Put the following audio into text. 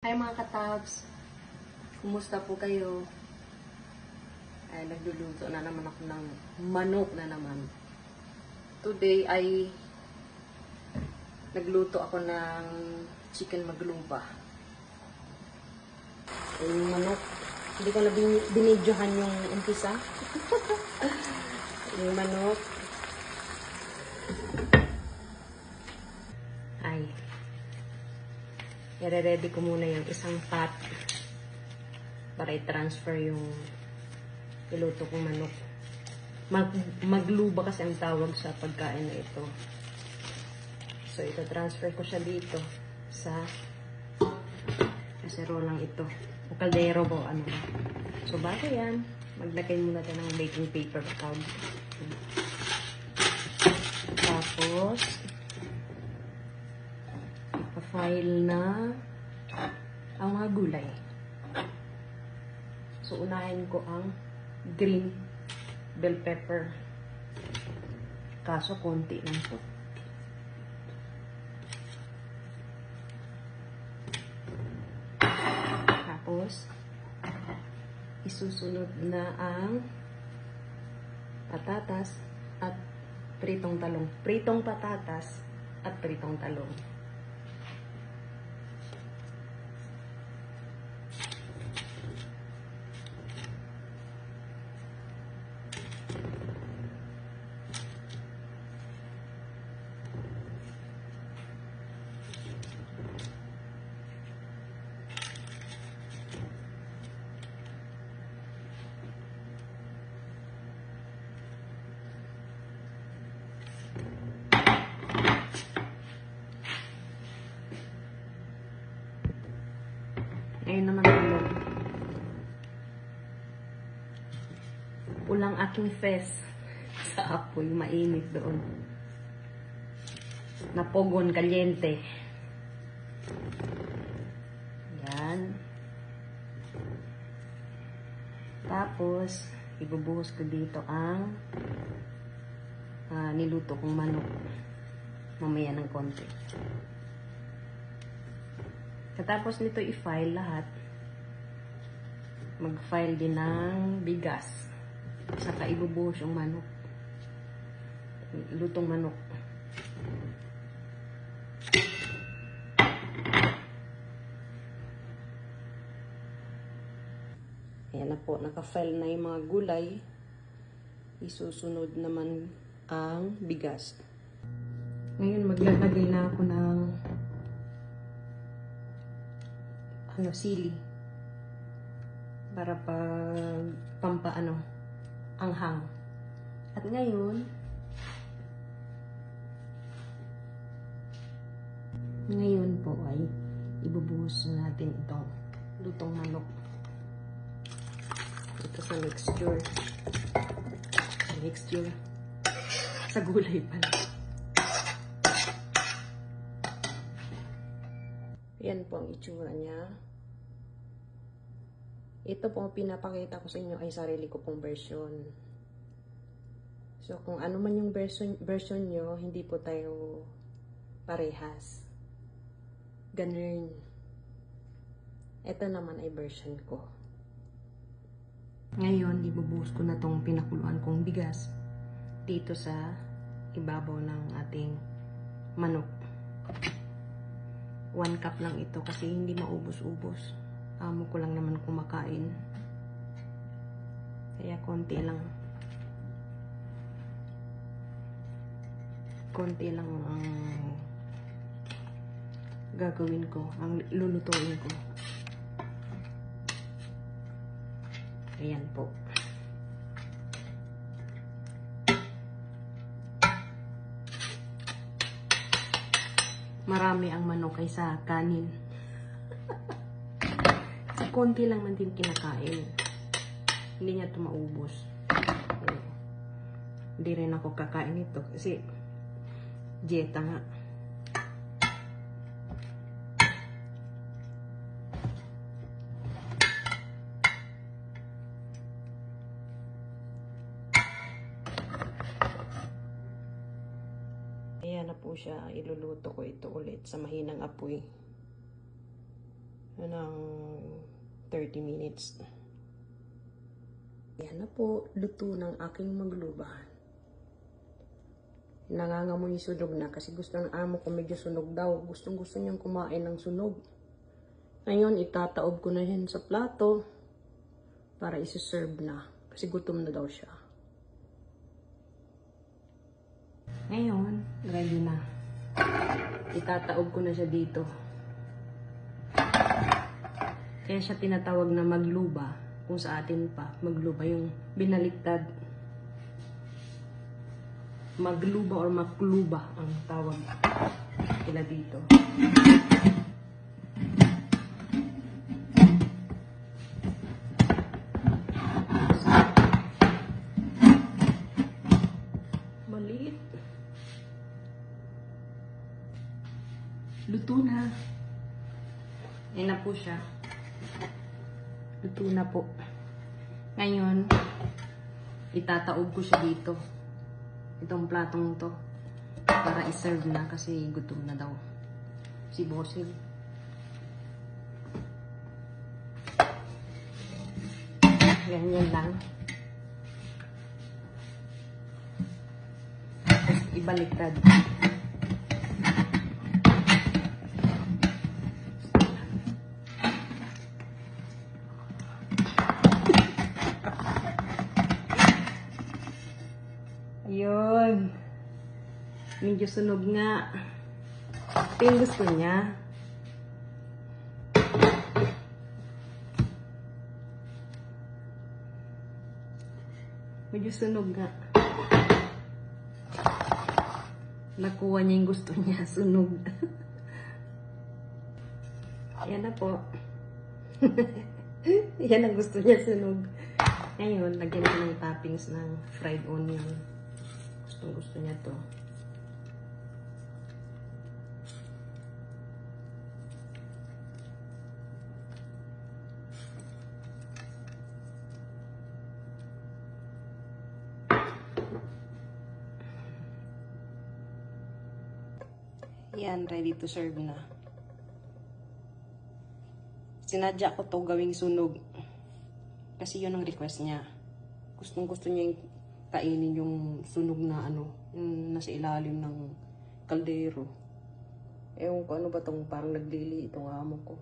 Hi mga katabs, kumusta po kayo? Ay, nagluluto na naman ako ng manok na naman. Today ay nagluto ako ng chicken magluba. Yung manok, hindi ko na binidyohan yung umpisa. Yung manok. Ay, i-ready ko muna yung isang pot para i-transfer yung iluto kong manok. Magluba kasi ang tawag sa pagkain na ito. So, ito-transfer ko siya dito sa kaserolang ito. O kaldero ko, ano ba. So, bago yan, maglagay muna tayo ng baking paper towel. Tapos, file na ang mga gulay. So, unahin ko ang green bell pepper. Kaso, konti lang po. Tapos, isusunod na ang patatas at pritong talong. Pritong patatas at pritong talong. Ngayon naman tulog. Ulang aking fest sa apoy. Mainit doon. Napogon kalyente. Yan. Tapos, ibubuhos ko dito ang niluto kong manok. Mamaya ng konti. Katapos nito i-file lahat, mag-file din ng bigas. Saka ibubuhos yung manok. Lutong manok. Ayan na po, naka-file na yung mga gulay. Isusunod naman ang bigas. Ngayon maglalagay na ako ng sili para anghang. At ngayon po ay ibubuhos natin itong lutong manok ito sa mixture sa gulay pala. Yan po ang itsura niya. Ito po ang pinapakita ko sa inyo ay sarili ko pong version. So, kung ano man yung version nyo, hindi po tayo parehas. Ganun. Ito naman ay version ko. Ngayon, ibubuhos ko na tong pinakuluan kong bigas dito sa ibabaw ng ating manok. 1 cup lang ito kasi hindi maubos-ubos. Amo ko lang naman kumakain. Kaya konti lang. Konti lang ang gagawin ko. Ang lulutuin ko. Ayan po. Marami ang manok kaysa kanin. Konti lang man din kinakain. Hindi niya ito maubos. Hindi rin ako kakain ito kasi dieta nga. Ayan na po siya. Iluluto ko ito ulit sa mahinang apoy. ng 30 minutes. Yan na po, luto ng aking maglubahan. Nangangamoy yung sunog na kasi gusto ng amo ko medyo sunog daw. Gustong gusto niyang kumain ng sunog. Ngayon, itataob ko na yan sa plato para isi-serve na kasi gutom na daw siya. Ngayon, ready na. Itataob ko na siya dito. Kaya siya tinatawag na magluba. Kung sa atin pa, magluba yung binaliktad. Magluba or makluba ang tawag nila dito. Maliit. Luto na. Ayan na po siya. Luto na po. Ngayon, itataob ko siya dito. Itong platong to. Para iserve na kasi gutom na daw si Bossing. Ganyan lang. Tapos ibaliktad. Ayun. Medyo sunog nga. Ito yung gusto niya. Medyo sunog nga. Nakuha niya yung gusto niya. Sunog. Ayan na po. Yan ang gusto niya, sunog. Ngayon, lagyan ko ng toppings ng fried onion. Gusto niya to. Yan, ready to serve na. Sinadya ko to gawing sunog. Kasi yun ang request niya. Gustong-gusto niya yung kainin yung sunog na ano, yung nasa ilalim ng kaldero. Ewan ko ano ba tong parang naglili itong amo ko.